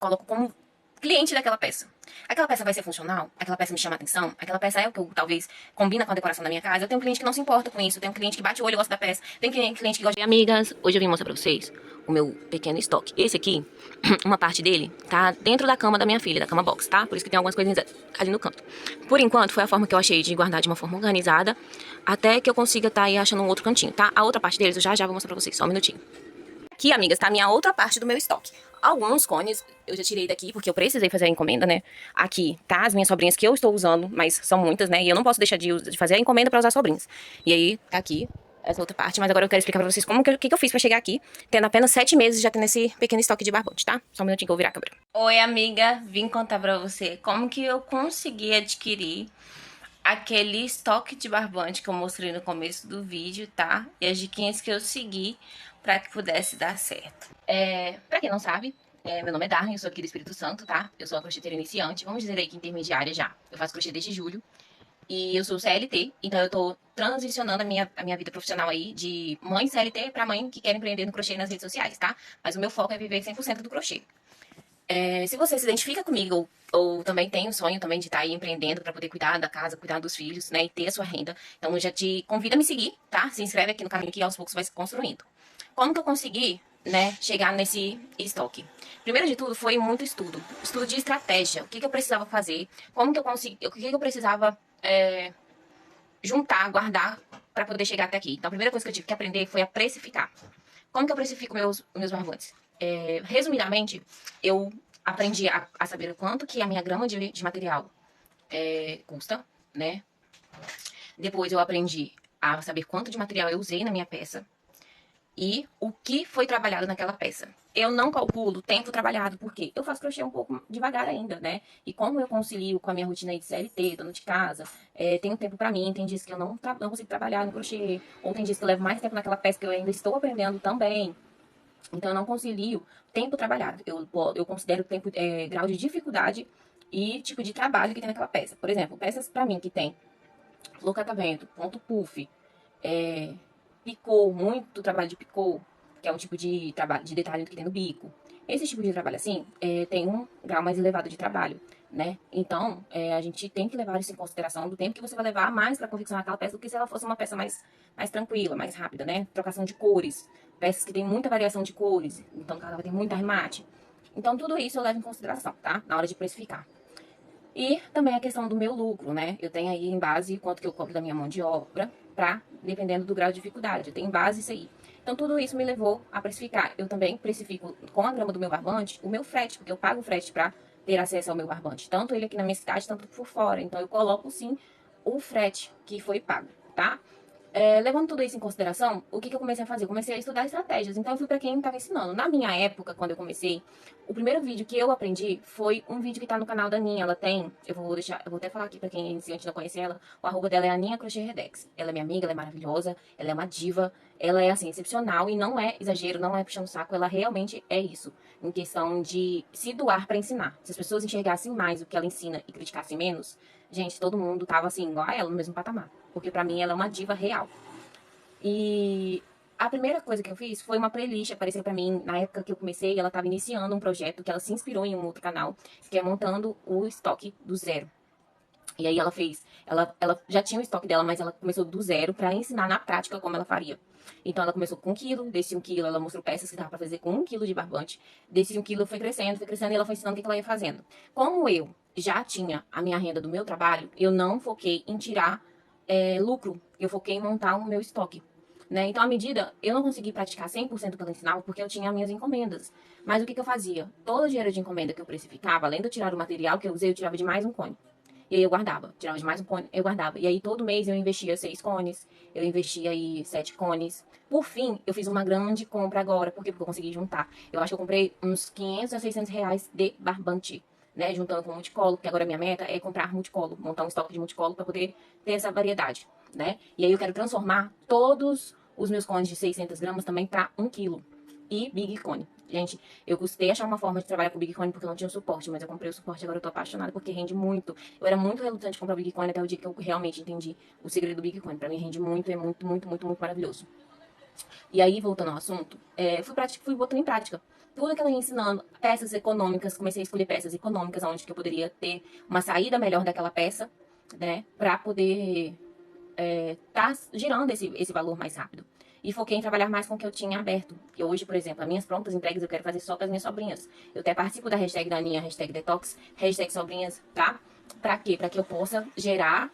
coloco como cliente daquela peça. Aquela peça vai ser funcional? Aquela peça me chama atenção? Aquela peça é o que eu, talvez combina com a decoração da minha casa? Eu tenho um cliente que não se importa com isso. Eu tenho um cliente que bate o olho e gosta da peça. Tem cliente que gosta de... Amigas, hoje eu vim mostrar pra vocês o meu pequeno estoque. Esse aqui, uma parte dele tá dentro da cama da minha filha, da cama box, tá? Por isso que tem algumas coisinhas ali no canto. Por enquanto, foi a forma que eu achei de guardar de uma forma organizada, até que eu consiga tá aí achando um outro cantinho, tá? A outra parte deles eu já vou mostrar pra vocês, só um minutinho. Aqui, amigas, tá a minha outra parte do meu estoque. Alguns cones eu já tirei daqui, porque eu precisei fazer a encomenda, né? Aqui tá as minhas sobrinhas que eu estou usando, mas são muitas, né? E eu não posso deixar de fazer a encomenda pra usar sobrinhas. E aí, tá aqui essa outra parte, mas agora eu quero explicar pra vocês como que eu fiz pra chegar aqui, tendo apenas 7 meses já tendo esse pequeno estoque de barbante, tá? Só um minutinho que eu vou virar a câmera. Oi, amiga, vim contar pra você como que eu consegui adquirir aquele estoque de barbante que eu mostrei no começo do vídeo, tá? E as diquinhas que eu segui pra que pudesse dar certo. Pra quem não sabe, meu nome é Darren, eu sou aqui do Espírito Santo, tá? Eu sou uma crocheteira iniciante, vamos dizer aí que intermediária já. Eu faço crochê desde julho. E eu sou CLT, então eu tô transicionando a minha vida profissional aí de mãe CLT pra mãe que quer empreender no crochê nas redes sociais, tá? Mas o meu foco é viver 100% do crochê. Se você se identifica comigo ou também tem o sonho também de estar aí empreendendo para poder cuidar da casa, cuidar dos filhos, né, e ter a sua renda, então eu já te convido a me seguir, tá? Se inscreve aqui no caminho que aos poucos vai se construindo. Como que eu consegui, né, chegar nesse estoque? Primeiro de tudo foi muito estudo de estratégia, o que eu precisava fazer, como que eu consegui, o que eu precisava juntar, guardar para poder chegar até aqui. Então a primeira coisa que eu tive que aprender foi a precificar. Como que eu precifico meus barbantes? Resumidamente, eu aprendi a saber o quanto que a minha grama de material custa, né? Depois eu aprendi a saber quanto de material eu usei na minha peça e o que foi trabalhado naquela peça. Eu não calculo o tempo trabalhado, porque eu faço crochê um pouco devagar ainda, né? E como eu concilio com a minha rotina aí de CLT, dona de casa, tenho tempo pra mim, tem dias que eu não consigo trabalhar no crochê, ou tem dias que eu levo mais tempo naquela peça que eu ainda estou aprendendo também. Então, eu não concilio tempo trabalhado. Eu considero tempo, grau de dificuldade e tipo de trabalho que tem naquela peça. Por exemplo, peças pra mim que tem flor catavento, ponto puff, picô, muito trabalho de picô, que é um tipo de trabalho de detalhe que tem no bico. Esse tipo de trabalho assim tem um grau mais elevado de trabalho, né? Então, a gente tem que levar isso em consideração do tempo que você vai levar mais para confeccionar aquela peça do que se ela fosse uma peça mais tranquila, mais rápida, né? Trocação de cores, peças que tem muita variação de cores, então ela vai ter muito arremate. Então, tudo isso eu levo em consideração, tá? Na hora de precificar. E também a questão do meu lucro, né? Eu tenho aí em base quanto que eu cobro da minha mão de obra, dependendo do grau de dificuldade. Eu tenho em base isso aí. Então, tudo isso me levou a precificar. Eu também precifico com a grama do meu barbante o meu frete, porque eu pago o frete para ter acesso ao meu barbante. Tanto ele aqui na minha cidade, tanto por fora. Então, eu coloco sim o frete que foi pago, tá? Levando tudo isso em consideração, o que eu comecei a fazer? Eu comecei a estudar estratégias. Então, eu fui para quem estava ensinando. Na minha época, quando eu comecei, o primeiro vídeo que eu aprendi foi um vídeo que tá no canal da Aninha. Ela tem, eu vou até falar aqui para quem é iniciante não conhece ela, o arroba dela é Aninha Crochê Redex. Ela é minha amiga, ela é maravilhosa, ela é uma diva, ela é, assim, excepcional e não é exagero, não é puxando saco, ela realmente é isso. Em questão de se doar para ensinar. Se as pessoas enxergassem mais o que ela ensina e criticassem menos, gente, todo mundo tava assim, igual a ela, no mesmo patamar. Porque pra mim ela é uma diva real. E a primeira coisa que eu fiz foi uma playlist, apareceu pra mim na época que eu comecei, ela tava iniciando um projeto que ela se inspirou em um outro canal, que é montando o estoque do zero. E aí ela já tinha o estoque dela, mas ela começou do zero pra ensinar na prática como ela faria. Então ela começou com 1 quilo, desse 1 quilo ela mostrou peças que dava pra fazer com 1 quilo de barbante. Desse 1 quilo foi crescendo e ela foi ensinando o que ela ia fazendo. Como eu já tinha a minha renda do meu trabalho, eu não foquei em tirar lucro, eu foquei em montar o meu estoque. Né? Então, à medida, eu não consegui praticar 100% o que ela ensinava porque eu tinha as minhas encomendas. Mas o que eu fazia? Todo o dinheiro de encomenda que eu precificava, além de eu tirar o material que eu usei, eu tirava de mais um cone. E aí eu guardava. Tirava de mais um cone, eu guardava. E aí todo mês eu investia 6 cones, eu investia aí 7 cones. Por fim, eu fiz uma grande compra agora. Por quê? Porque eu consegui juntar. Eu acho que eu comprei uns 500 a 600 reais de barbante, né? Juntando com multicolo, porque agora a minha meta é comprar multicolo, montar um estoque de multicolo para poder ter essa variedade, né? E aí eu quero transformar todos os meus cones de 600 gramas também para 1 quilo. E Big Cone. Gente, eu custei achar uma forma de trabalhar com Big Cone porque eu não tinha o suporte, mas eu comprei o suporte e agora eu tô apaixonada porque rende muito. Eu era muito relutante de comprar o Big Cone até o dia que eu realmente entendi o segredo do Big Cone. Pra mim rende muito, é muito, muito, muito, muito maravilhoso. E aí, voltando ao assunto, fui botando em prática. tudo que ela ia ensinando, peças econômicas, comecei a escolher peças econômicas, onde que eu poderia ter uma saída melhor daquela peça, né, pra poder tá girando esse valor mais rápido. E foquei em trabalhar mais com o que eu tinha aberto. E hoje, por exemplo, as minhas prontas entregas eu quero fazer só com as minhas sobrinhas. Eu até participo da hashtag da Aninha, hashtag Detox, hashtag sobrinhas, tá? Pra quê? Pra que eu possa gerar,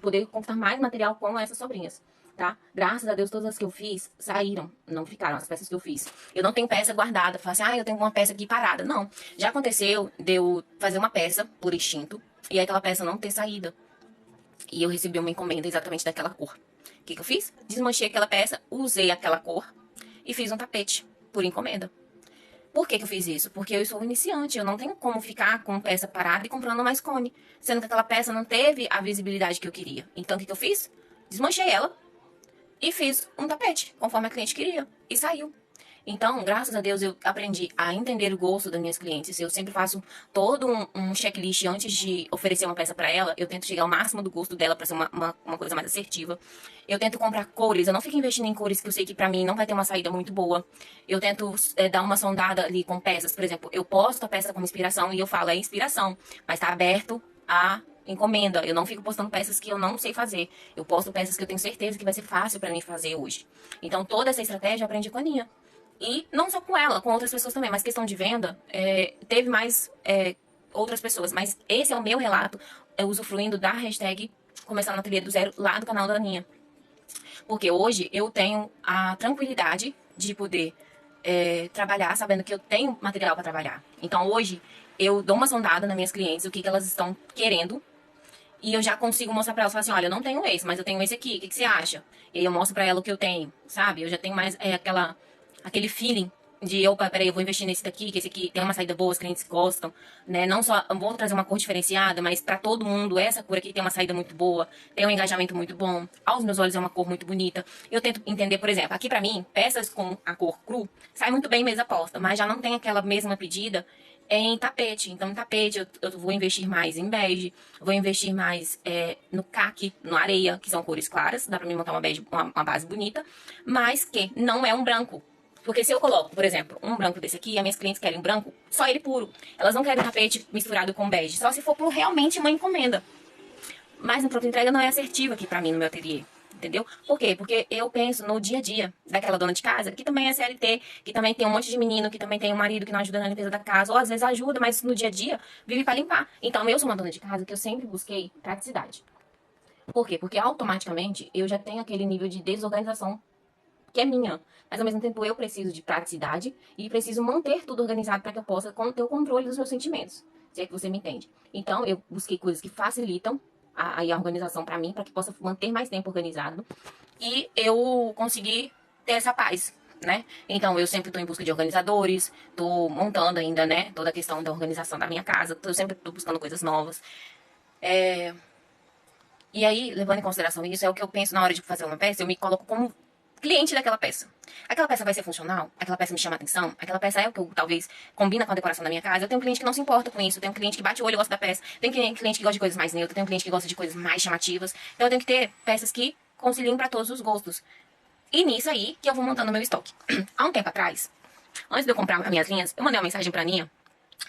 poder conquistar mais material com essas sobrinhas. Tá? Graças a Deus, todas as que eu fiz saíram, não ficaram as peças que eu fiz. Eu não tenho peça guardada, falar assim, eu tenho uma peça aqui parada. Não. Já aconteceu de eu fazer uma peça por instinto e aí aquela peça não ter saída. E eu recebi uma encomenda exatamente daquela cor. O que eu fiz? Desmanchei aquela peça, usei aquela cor e fiz um tapete por encomenda. Por que eu fiz isso? Porque eu sou iniciante, eu não tenho como ficar com peça parada e comprando mais cone, sendo que aquela peça não teve a visibilidade que eu queria. Então, o que eu fiz? Desmanchei ela e fiz um tapete, conforme a cliente queria, e saiu. Então, graças a Deus, eu aprendi a entender o gosto das minhas clientes. Eu sempre faço todo um checklist antes de oferecer uma peça para ela. Eu tento chegar ao máximo do gosto dela para ser uma coisa mais assertiva. Eu tento comprar cores. Eu não fico investindo em cores que eu sei que para mim não vai ter uma saída muito boa. Eu tento dar uma sondada ali com peças. Por exemplo, eu posto a peça como inspiração e eu falo, é inspiração, mas tá aberto a encomenda. Eu não fico postando peças que eu não sei fazer. Eu posto peças que eu tenho certeza que vai ser fácil para mim fazer hoje. Então, toda essa estratégia eu aprendi com a Aninha. E não só com ela, com outras pessoas também. Mas questão de venda, teve mais outras pessoas. Mas esse é o meu relato, usufruindo da hashtag Começando na Ateliê do Zero, lá do canal da Aninha. Porque hoje eu tenho a tranquilidade de poder trabalhar sabendo que eu tenho material para trabalhar. Então hoje eu dou uma sondada nas minhas clientes, o que elas estão querendo. E eu já consigo mostrar pra elas, falar assim, olha, eu não tenho esse, mas eu tenho esse aqui, o que você acha? E aí eu mostro pra ela o que eu tenho, sabe? Eu já tenho mais aquele feeling de, opa, peraí, eu vou investir nesse daqui, que esse aqui tem uma saída boa, os clientes gostam, né? Não só, eu vou trazer uma cor diferenciada, mas pra todo mundo, essa cor aqui tem uma saída muito boa, tem um engajamento muito bom, aos meus olhos é uma cor muito bonita. Eu tento entender, por exemplo, aqui pra mim, peças com a cor cru, sai muito bem mesa posta, mas já não tem aquela mesma pedida em tapete. Então, em tapete, eu vou investir mais em bege, vou investir mais no caqui, no areia, que são cores claras, dá pra mim montar uma bege, uma base bonita, mas que não é um branco. Porque se eu coloco, por exemplo, um branco desse aqui, as minhas clientes querem um branco, só ele puro. Elas não querem tapete misturado com bege, só se for por realmente uma encomenda. Mas no pronto entrega não é assertivo aqui pra mim, no meu ateliê. Entendeu? Por quê? Porque eu penso no dia a dia daquela dona de casa, que também é CLT, que também tem um monte de menino, que também tem um marido que não ajuda na limpeza da casa, ou às vezes ajuda, mas no dia a dia vive pra limpar. Então eu sou uma dona de casa que eu sempre busquei praticidade. Por quê? Porque automaticamente eu já tenho aquele nível de desorganização que é minha. Mas ao mesmo tempo eu preciso de praticidade e preciso manter tudo organizado para que eu possa ter o controle dos meus sentimentos. Se é que você me entende. Então eu busquei coisas que facilitam a organização para mim, para que possa manter mais tempo organizado. E eu consegui ter essa paz, né? Então eu sempre estou em busca de organizadores, estou montando ainda, né? Toda a questão da organização da minha casa, eu sempre estou buscando coisas novas. E aí, levando em consideração isso, é o que eu penso na hora de fazer uma peça, eu me coloco como cliente daquela peça. Aquela peça vai ser funcional? Aquela peça me chama atenção? Aquela peça é o que eu, talvez, combina com a decoração da minha casa? Eu tenho um cliente que não se importa com isso. Eu tenho um cliente que bate o olho e gosta da peça. Tem cliente que gosta de coisas mais neutras. Tem um cliente que gosta de coisas mais chamativas. Então eu tenho que ter peças que conciliem para todos os gostos. E nisso aí que eu vou montando o meu estoque. Há um tempo atrás, antes de eu comprar as minhas linhas, eu mandei uma mensagem pra Aninha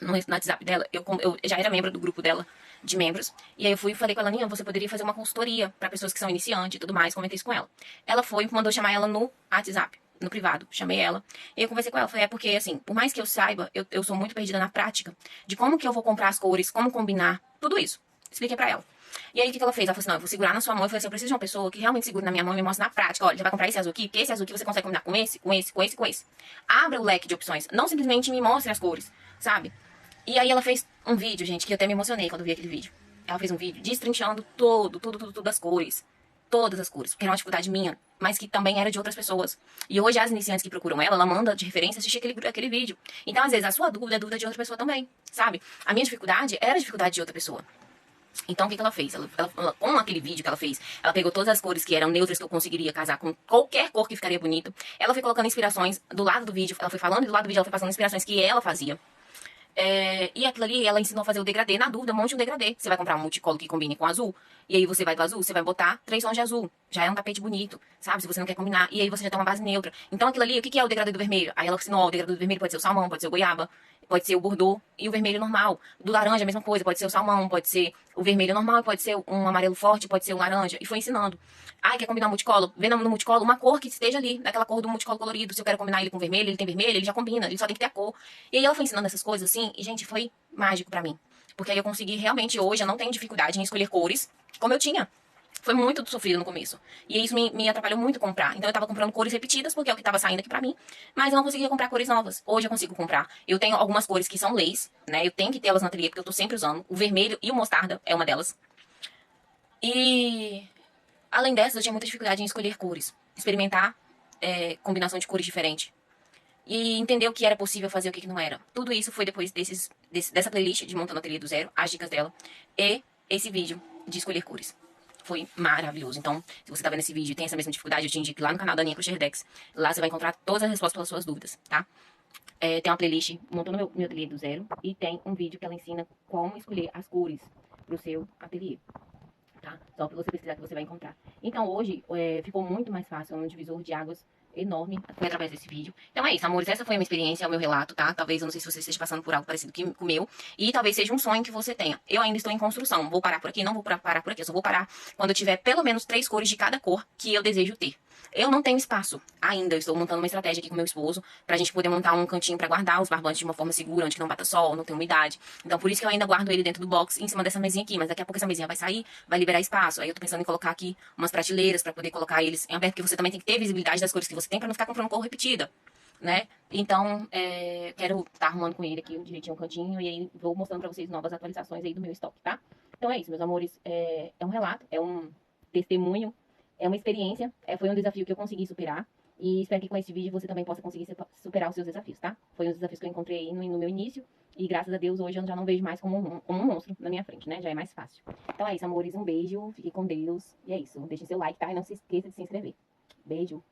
no WhatsApp dela. Eu já era membro do grupo dela de membros. E aí eu fui e falei com ela, Aninha, você poderia fazer uma consultoria para pessoas que são iniciantes e tudo mais. Comentei isso com ela. Ela foi e mandou chamar ela no WhatsApp, no privado. Chamei ela. E eu conversei com ela. Falei, porque assim, por mais que eu saiba, eu sou muito perdida na prática de como que eu vou comprar as cores, como combinar, tudo isso. Expliquei pra ela. E aí, o que ela fez? Ela falou assim, não, eu vou segurar na sua mão. Eu falei assim, eu preciso de uma pessoa que realmente segure na minha mão e me mostre na prática. Olha, já vai comprar esse azul aqui, porque esse azul aqui você consegue combinar com esse, com esse, com esse, com esse. Abra o leque de opções. Não simplesmente me mostre as cores, sabe? E aí ela fez um vídeo, gente, que eu até me emocionei quando vi aquele vídeo. Ela fez um vídeo destrinchando tudo as cores. Todas as cores, porque era uma dificuldade minha, mas que também era de outras pessoas. E hoje as iniciantes que procuram ela manda de referência assistir aquele vídeo. Então, às vezes, a sua dúvida é dúvida de outra pessoa também, sabe? A minha dificuldade era a dificuldade de outra pessoa. Então, o que ela fez? Ela, com aquele vídeo que ela fez, ela pegou todas as cores que eram neutras, que eu conseguiria casar com qualquer cor que ficaria bonito. Ela foi colocando inspirações do lado do vídeo, ela foi falando e do lado do vídeo ela foi passando inspirações que ela fazia. E aquilo ali, ela ensinou a fazer o degradê. Na dúvida, monte um degradê. Você vai comprar um multicolor que combine com azul. E aí você vai do azul, você vai botar 3 tons de azul. Já é um tapete bonito, sabe? Se você não quer combinar. E aí você já tem uma base neutra. Então aquilo ali, o que é o degradê do vermelho? Aí ela ensinou, ó, o degradê do vermelho pode ser o salmão, pode ser o goiaba, pode ser o bordô e o vermelho normal. Do laranja, a mesma coisa. Pode ser o salmão, pode ser o vermelho normal, pode ser um amarelo forte, pode ser um laranja. E foi ensinando. Ai, quer combinar multicolor? Vê no multicolor uma cor que esteja ali, daquela cor do multicolor colorido. Se eu quero combinar ele com vermelho, ele tem vermelho, ele já combina, ele só tem que ter a cor. E aí ela foi ensinando essas coisas assim, e gente, foi mágico pra mim. Porque aí eu consegui realmente, hoje, eu não tenho dificuldade em escolher cores, como eu tinha. Foi muito sofrido no começo. E isso me atrapalhou muito comprar. Então eu tava comprando cores repetidas, porque é o que tava saindo aqui pra mim. Mas eu não conseguia comprar cores novas. Hoje eu consigo comprar. Eu tenho algumas cores que são leis, né? Eu tenho que tê-las na ateliê, porque eu tô sempre usando. O vermelho e o mostarda é uma delas. E além dessas, eu tinha muita dificuldade em escolher cores. Experimentar combinação de cores diferente. E entender o que era possível fazer e o que não era. Tudo isso foi depois dessa playlist de Montando Ateliê do Zero, as dicas dela, e esse vídeo de escolher cores. Foi maravilhoso. Então, se você tá vendo esse vídeo e tem essa mesma dificuldade, eu te indico lá no canal da Aninha Crochêdex. Lá você vai encontrar todas as respostas para as suas dúvidas, tá? Tem uma playlist Montando meu Ateliê do Zero e tem um vídeo que ela ensina como escolher as cores pro seu ateliê. Tá? Só pra você pesquisar que você vai encontrar. Então hoje ficou muito mais fácil, é um divisor de águas enorme, foi através desse vídeo. Então é isso, amores, essa foi a minha experiência, é o meu relato, tá? Talvez, eu não sei se você esteja passando por algo parecido com o meu, e talvez seja um sonho que você tenha. Eu ainda estou em construção, vou parar por aqui, não vou parar por aqui, eu só vou parar quando eu tiver pelo menos 3 cores de cada cor que eu desejo ter. Eu não tenho espaço ainda, eu estou montando uma estratégia aqui com meu esposo pra gente poder montar um cantinho pra guardar os barbantes de uma forma segura, onde não bata sol, não tem umidade. Então por isso que eu ainda guardo ele dentro do box, em cima dessa mesinha aqui, mas daqui a pouco essa mesinha vai sair, vai liberar espaço. Aí eu tô pensando em colocar aqui umas prateleiras pra poder colocar eles em aberto, porque você também tem que ter visibilidade das cores que você tem pra não ficar comprando cor repetida, né? Então, quero estar arrumando com ele aqui direitinho um cantinho e aí vou mostrando pra vocês novas atualizações aí do meu estoque, tá? Então é isso, meus amores, é um relato, é um testemunho, é uma experiência, foi um desafio que eu consegui superar. E espero que com esse vídeo você também possa conseguir superar os seus desafios, tá? Foi um desafios que eu encontrei aí no meu início. E graças a Deus hoje eu já não vejo mais como um monstro na minha frente, né? Já é mais fácil. Então é isso, amores. Um beijo. Fique com Deus. E é isso. Deixe seu like, tá? E não se esqueça de se inscrever. Beijo.